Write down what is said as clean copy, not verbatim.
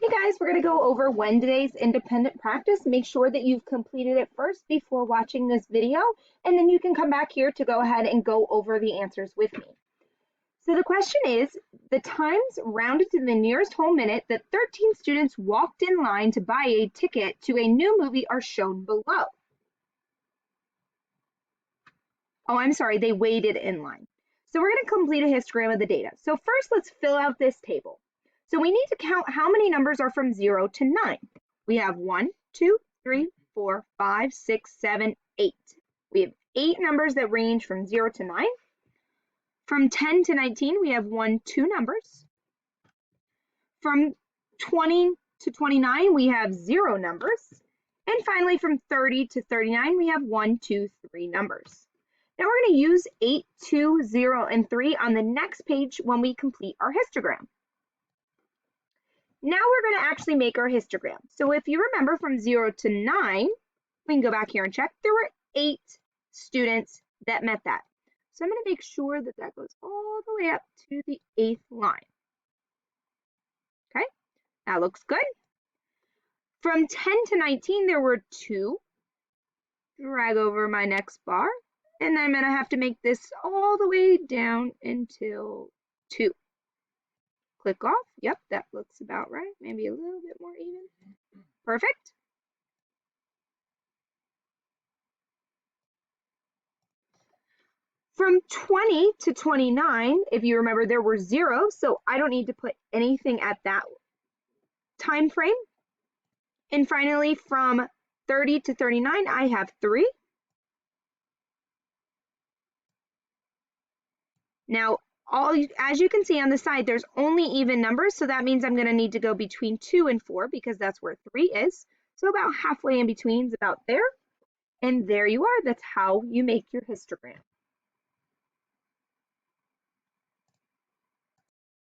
Hey guys, we're going to go over Wednesday's independent practice. Make sure that you've completed it first before watching this video, and then you can come back here to go ahead and go over the answers with me. So the question is, the times rounded to the nearest whole minute that 13 students walked in line to buy a ticket to a new movie are shown below. Oh, I'm sorry, they waited in line. So we're going to complete a histogram of the data. So first, let's fill out this table. So we need to count how many numbers are from 0 to 9. We have 1, 2, 3, 4, 5, 6, 7, 8. We have 8 numbers that range from 0 to 9. From 10 to 19, we have 2 numbers. From 20 to 29, we have 0 numbers. And finally, from 30 to 39, we have 1, 2, 3 numbers. Now we're going to use 8, 2, 0, and 3 on the next page when we complete our histogram. Now we're going to actually make our histogram. So if you remember from 0 to 9, we can go back here and check. There were 8 students that met that. So I'm going to make sure that that goes all the way up to the 8th line. Okay, that looks good. From 10 to 19, there were 2. Drag over my next bar. And then I'm going to have to make this all the way down until 2. Click off. Yep, that looks about right. Maybe a little bit more even. Perfect. From 20 to 29, if you remember, there were 0, so I don't need to put anything at that time frame. And finally, from 30 to 39, I have 3. Now, as you can see on the side, there's only even numbers, so that means I'm going to need to go between 2 and 4 because that's where 3 is. So about halfway in between is about there. And there you are. That's how you make your histogram.